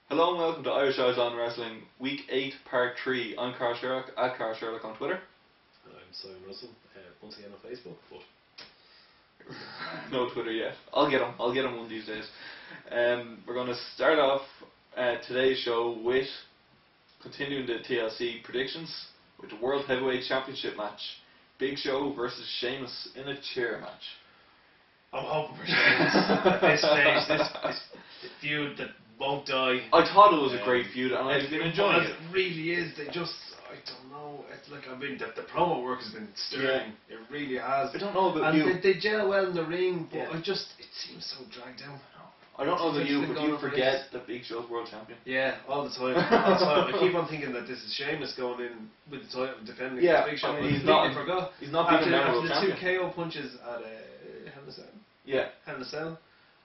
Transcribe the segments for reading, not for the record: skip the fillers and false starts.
Hello and welcome to Irish Eyes on Wrestling, Week 8, Part 3. I'm Carl Sherlock, at Carl Sherlock on Twitter. And I'm Simon Russell, once again on Facebook, but... No Twitter yet. I'll get him one of these days. We're going to start off today's show with continuing the TLC predictions with the World Heavyweight Championship match. Big Show versus Sheamus in a chair match. I'm hoping for Sheamus at this stage. This feud that won't die. I thought it was a great feud and I've been enjoying it. It really is. They just, I don't know. It's like, I mean, the promo work has been sterling. Yeah. It really has. I don't know about and you. They gel well in the ring, but Yeah. it seems so dragged out. I don't know about you, but you forget that Big Show's world champion. Yeah, all the time. I keep on thinking that this is Sheamus going in with the title, defending the Big Show. I mean, he's not being a memorable after the champion. 2 KO punches at Hell in a Cell. Yeah. Hell in a Cell.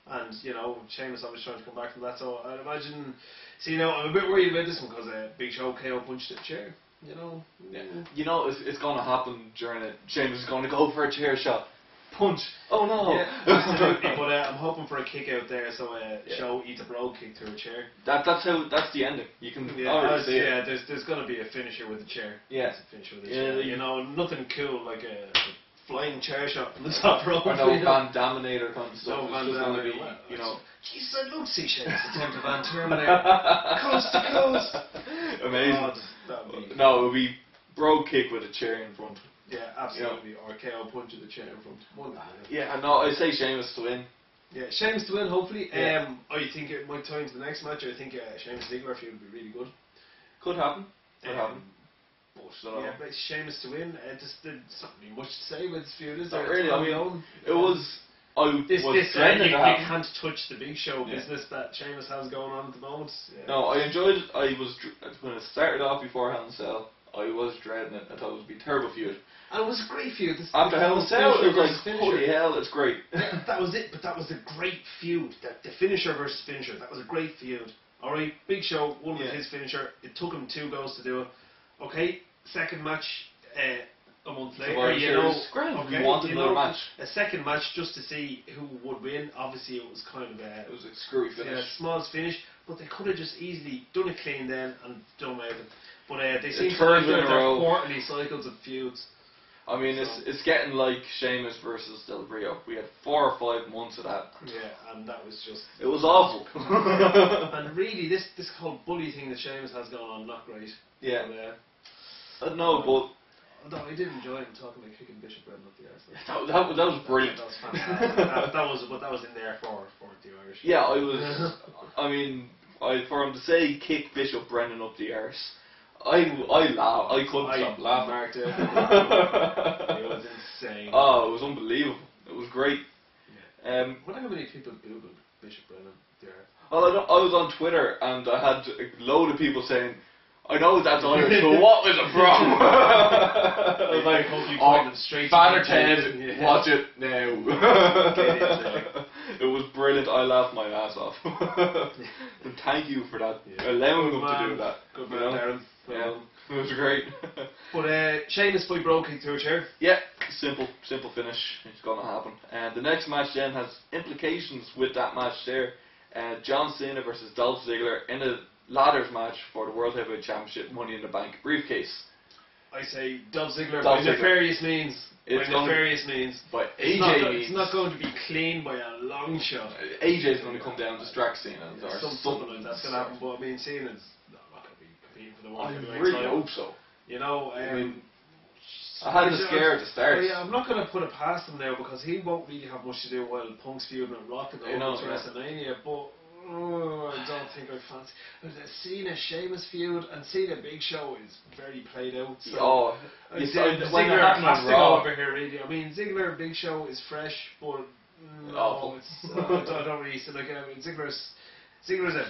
And, you know, Sheamus obviously trying to come back from that, so I'd imagine... See, you know, I'm a bit worried about this one because Big Show KO punched the chair, you know. Yeah. You know, it's going to happen during it. Sheamus is going to go for a chair shot. Punch. Oh no. Yeah, absolutely. But I'm hoping for a kick out there, so Show eats a brogue kick to a chair. That's the ending. You can already see it. There's going to be a finisher with a chair. Yeah. There's a finisher with a chair. You know, nothing cool like a flying chair shot from the top rope. Or no Van Daminator kind of stuff. No Van Daminator. You know. Jesus, I'd love to see Sheamus attempt a Van Terminator. Coast to coast. Amazing. God, no, it would be brogue kick with a chair in front. Yeah, absolutely. Or KO punch with the chair in front. Yeah, no, I say Sheamus to win. Yeah, Sheamus to win, hopefully. Yeah. I think it might tie into the next match. I think Sheamus Ziggler feud would be really good. Could happen. Could happen. But yeah, but Sheamus to win. There's not really much to say about this feud, is there? Not really. I mean, it was. You can't touch the Big Show business that Sheamus has going on at the moment. Yeah. No, I enjoyed it. When it started off before Hell in a Cell, I was dreading it. I thought it would be a terrible feud. And it was a great feud. After Hell in a Cell, it was like, holy hell, it's great. Yeah, that was it, but that was a great feud. The finisher versus finisher, that was a great feud. Alright, Big Show won with his finisher. It took him 2 goes to do it. Okay, second match a month later. You know, we wanted another match. A second match just to see who would win. Obviously, it was kind of it was a screwy finish. Yeah, small finish, but they could have just easily done it clean then and done away with it. But they seem to like their quarterly cycles of feuds. I mean, it's getting like Sheamus versus Del Rio. We had 4 or 5 months of that. Yeah, and that was just... It was awful. And really, this whole bully thing that Sheamus has going on, not great. Yeah. But, no, but... Although I did enjoy him talking about kicking Bishop Brendan up the arse. That was brilliant. That was fantastic. that was in there for the Irish. Yeah, I mean, for him to say kick Bishop Brendan up the arse, I laughed. I couldn't stop laughing. It was insane. Oh, it was unbelievable. It was great. Yeah. I wonder how many people googled Bishop Brendan there. Well, I was on Twitter and I had a load of people saying, I know that's Irish, but what was it from? I was like, Banner 10, watch it now. It was brilliant. I laughed my ass off. And thank you for that. Allowing them to do that. Good man, Darren. Yeah, it was great. But Sheamus by brogue kick to a chair. Yeah, simple finish. It's gonna happen. And the next match then has implications with that match there. John Cena versus Dolph Ziggler in a ladders match for the World Heavyweight Championship Money in the Bank briefcase. I say Dolph Ziggler by nefarious means. By nefarious means. By AJ means. It's not going to be clean by a long shot. AJ's going to come down and distract Cena. Something like that's going to happen, but I mean, Cena's not going to be competing for the World Heavyweight title. I really title. hope so. You know, I had the scare at the start. Yeah, I'm not going to put it past him now because he won't really have much to do while Punk's feuding with Rock at the WrestleMania, but I don't think I fancy. There's a Cena Sheamus feud, and Cena Big Show is very played out. So Ziggler has to go over here, really. I mean, Ziggler Big Show is fresh, but no, I don't really see Ziggler's a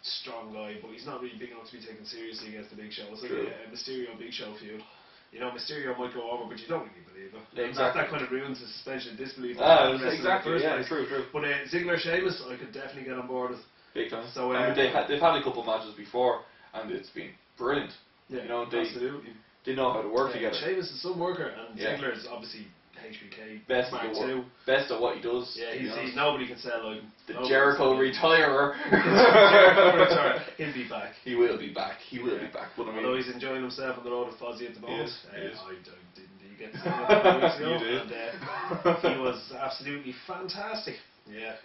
strong guy, but he's not really big enough to be taken seriously against the Big Show. It's like a Mysterio Big Show feud. You know, Mysterio might go over, but you don't really believe it. Yeah, exactly. That kind of ruins the suspension of disbelief. Exactly, yeah, true. But Ziggler Sheamus, I could definitely get on board with. Big time. So, I mean, they've had a couple of matches before, and it's been brilliant. Yeah, you know, absolutely. They know how to work together. Sheamus is some worker, and Ziggler is obviously HBK Best Mark of II. best at what he does. Yeah, he's nobody can sell like him. The Jericho retirer. Jericho retirer. He'll be back. He will be back. He will be back. But I mean, although he's enjoying himself on the road with Fozzy at the moment. He is. I didn't get to see him a few weeks ago. You did. And he was absolutely fantastic. Yeah.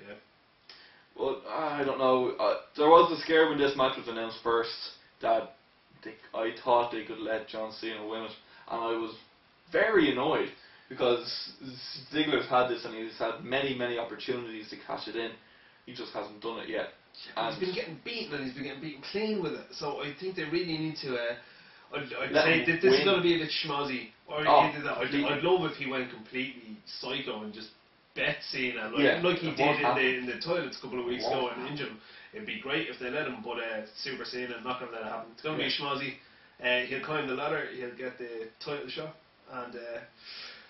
Well, I don't know. There was a scare when this match was announced first that I thought they could let John Cena win it, and I was very annoyed because Ziggler's had this and he's had many opportunities to cash it in. He just hasn't done it yet. And he's been getting beaten, and he's been getting beaten clean with it. So I think they really need to. I'd let say him this is win. going to be a bit schmozzy. Or either that. I'd love if he went completely psycho and just bet Cena like he did in the toilets a couple of weeks ago and injured him. It'd be great if they let him, but Super Cena not going to let it happen. It's going to be schmozzy. He'll climb the ladder. He'll get the title shot, and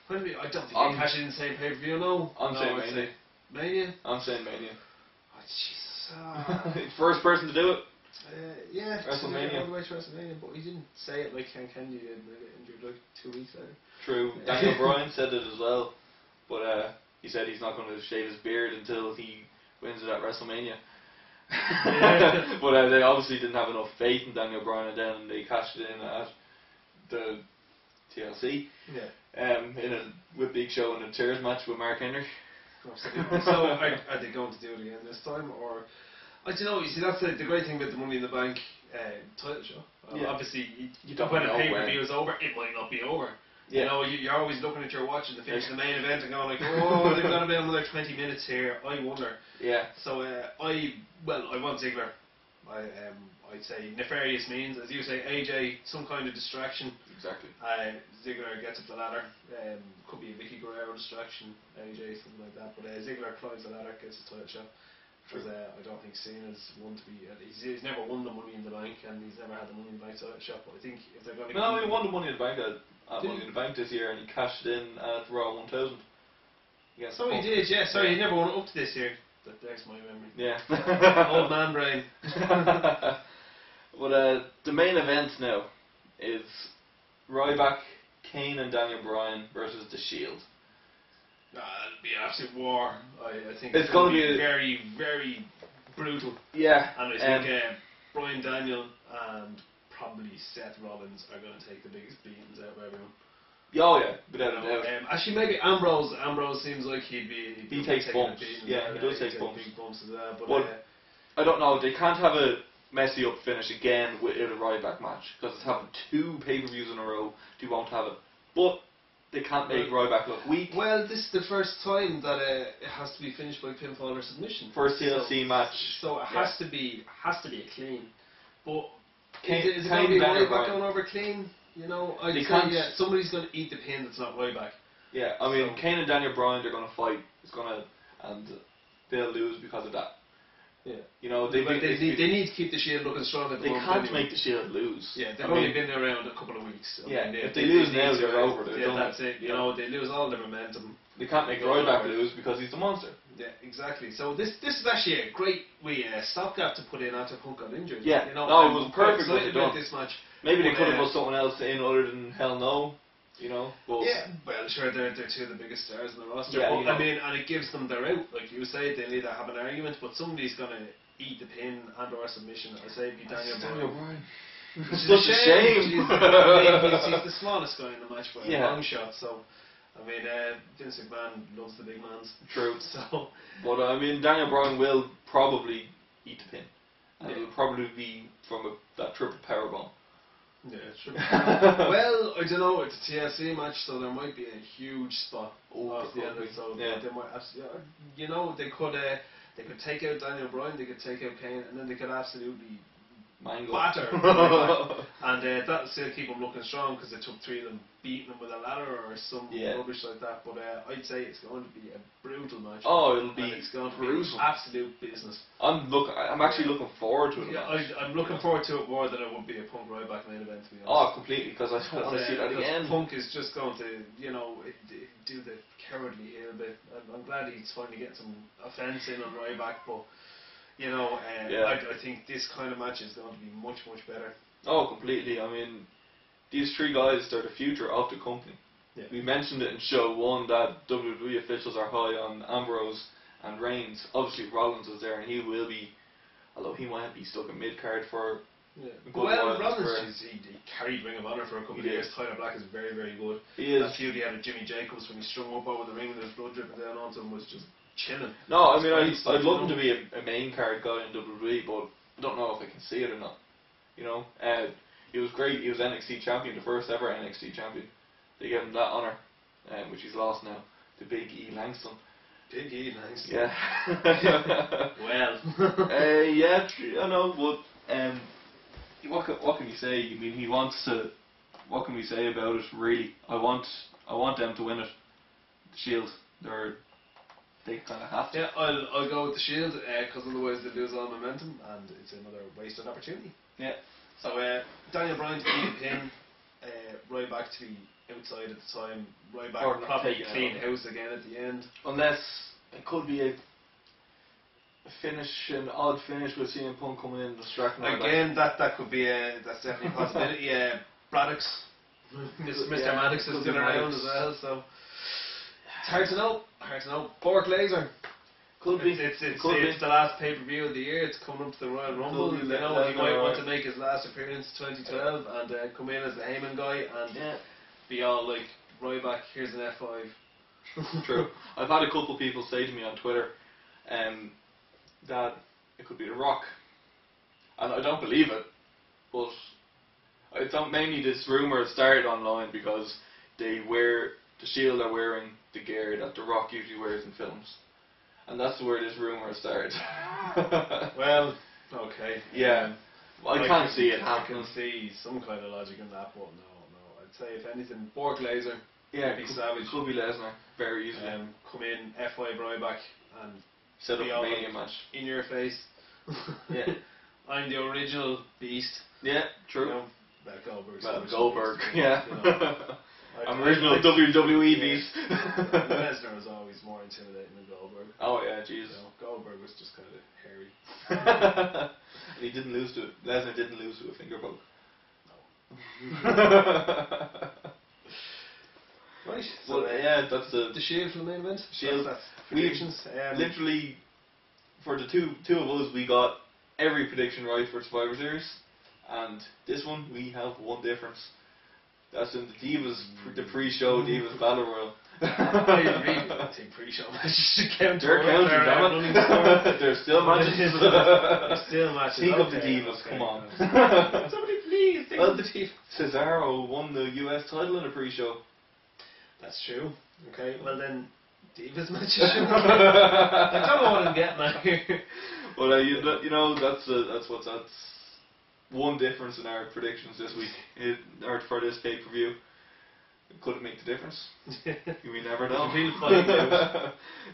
I don't think he'll cash it in the same pay-per-view. No, I'm saying Mania. Mania. I'm saying Mania. Oh, Jesus. First person to do it. Yeah, WrestleMania. all the way to WrestleMania, but he didn't say it like Ken Kennedy did and they got injured like 2 weeks later. True. Daniel Bryan said it as well, but he said he's not going to shave his beard until he wins it at WrestleMania. But they obviously didn't have enough faith in Daniel Bryan, and then they cashed it in at the TLC. With Big Show in a chairs match with Mark Henry. Absolutely. So are they going to do it again this time, or I don't know? You see, that's the great thing about the Money in the Bank title show. Obviously, you don't when a pay-per-view is over, it might not be over. You know, you're always looking at your watch and the finish of the main event and going like, oh, they've got to be another 20 minutes here. I wonder. Yeah. So I want Ziggler. I'd say nefarious means, as you say, AJ, some kind of distraction. Exactly. Ziggler gets up the ladder. Could be a Vicky Guerrero distraction, AJ, something like that. But Ziggler climbs the ladder, gets a title shot. Because I don't think Cena's one to be. He's never won the Money in the Bank, and he's never had the Money in the Bank title shot. But I think if they're going to. No, he won the Money in the Bank at Money in the Bank this year, and he cashed it in at Raw 1000. Yeah. So he did, yeah. Sorry, he never won it up to this year. There's my memory. Yeah. Old man brain. But the main event now is Ryback, Kane and Daniel Bryan versus The Shield. It'll be an absolute war. I think it's going to be very, very brutal. Yeah. And I think Bryan Daniel and probably Seth Rollins are going to take the biggest beatings out of everyone. Oh yeah, without a doubt. Actually, maybe Ambrose. Ambrose seems like he takes bumps. Yeah, he does take bumps. Big bumps as well. But I don't know. They can't have a messy up finish again with a Ryback match because it's happened 2 pay-per-views in a row. They won't have it. But they can't make Ryback look weak. Well, this is the first time that it has to be finished by pinfall or submission. First TLC match. So it has to be a clean. But is it Kane going to be Ryback going over clean? You know, I'd say somebody's going to eat the pin that's not Ryback. Yeah, I mean, Kane and Daniel Bryan, they're going to fight. And they'll lose because of that. Yeah. You know, they need to keep the Shield looking strong at the moment. They can't make the Shield lose. Yeah, they've only been around a couple of weeks. If they lose now, they're over. That's it. You know, they lose all their momentum. They can't make Ryback lose because he's the monster. Yeah, exactly. So this is actually a great stopgap to put in after Punk got injured. Yeah, you know, it was perfect what they done. This match. Maybe they could have put someone else in other than Hell No. You know, but well, sure, they're 2 of the biggest stars in the roster. Yeah, but, I mean, and it gives them their out. Like you say, they'll either have an argument, but somebody's going to eat the pin and or submission. I say, be Daniel Bryan. It's such a shame. He's the smallest guy in the match by a long shot. So, I mean, Vince McMahon loves the big mans. True. So, but I mean, Daniel Bryan will probably eat the pin, and it'll probably be from that triple powerbomb. Yeah, sure. Well, I don't know. It's a TLC match, so there might be a huge spot off the end of it. So they might, you know, they could take out Daniel Bryan, they could take out Kane, and then they could absolutely batter. And that'll still keep them looking strong because it took 3 of them beating them with a ladder or some rubbish like that. But I'd say it's going to be a brutal match. Oh, it'll be it's going to brutal. be absolute business. I'm actually looking forward to it. Yeah, I'm looking forward to it more than it would be a Punk Ryback main event, to be honest. Oh, completely, because I want to see that again. Punk is just going to, you know, do the cowardly heel bit. I'm glad he's finally getting some offence in on Ryback, but you know, I think this kind of match is going to be much, much better. Oh, completely. I mean, these 3 guys, they're the future of the company. Yeah. We mentioned it in show 1 that WWE officials are high on Ambrose and Reigns. Obviously Rollins is there and he will be, although he might be stuck in mid-card for a good while. Rollins, he carried Ring of Honor for a couple of years. Tyler Black is very, very good. He is. That feud he had with Jimmy Jacobs when he strung up over the ring with his blood dripping down onto him was just chilling. No, I mean, I'd love him to be a main card guy in WWE, but I don't know if I can see it or not. You know, he was great. He was NXT champion, the first ever NXT champion. They gave him that honour, which he's lost now, to Big E Langston. Big E Langston. Yeah. Well. Yeah, I know, but what can you say? I mean, he wants to. What can we say about it? Really, I want them to win it. The Shield, they kind of have to. Yeah, I'll go with the Shield because otherwise they lose all momentum and it's another wasted opportunity. Yeah. So Daniel Bryan to beat a pin, Ryback to be outside at the time, Ryback Or probably take it clean out. house again at the end. Unless it could be a finish, an odd finish with CM Punk coming in and distracting Again, that could be that's definitely a possibility. Braddock's, Mr. Maddox is still around as well, so it's hard to know. Bork Laser. Could be. It's the last pay-per-view of the year. It's coming up to the Royal Rumble. You know, he might want to make his last appearance 2012 and come in as the Heyman guy and be all like, Ryback, here's an F5. True. I've had a couple of people say to me on Twitter that it could be The Rock, and I don't believe it, but it's mainly this rumour started online because the Shield are wearing the gear that The Rock usually wears in films. And that's where this rumour started. Well, okay. Yeah. Well, I can't see it happening. I can see some kind of logic in that, but no. I'd say, if anything, Bork Laser. Yeah, could be Savage. Could be Lesnar. Very easily. Come in, F5 Ryback, and set up a Mania match. In your face. Yeah. I'm the original beast. Yeah, true. You know, Goldberg. Goldberg, yeah. You know, I'm original WWE beast. Lesnar was always more intimidating than Goldberg. Oh yeah, jeez. You know, Goldberg was just kind of hairy. And he didn't lose to it. Lesnar didn't lose to a finger poke. No. Right. So yeah, that's the Shield for the main event. Shield. That's predictions. Literally, for the two of us, we got every prediction right for Survivor Series, and this one we have one difference. That's in the Divas, the pre-show Divas Battle Royal. I really don't think pre-show matches should count. They're counting, damn it. There's still matches. There's still matches. Think of the Divas, come on. Somebody please think of the Divas. Cesaro won the US title in a pre-show. That's true. Okay, well then, Divas matches should I don't know what I'm getting at here. Well, you know, that's one difference in our predictions this week, or for this pay-per-view. Could it make the difference? We never know.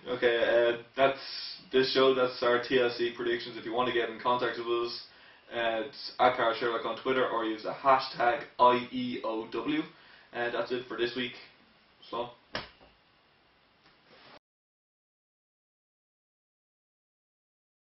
Okay, that's this show. That's our TLC predictions. If you want to get in contact with us, it's @Sherlock on Twitter or use the hashtag IEOW. And that's it for this week. So.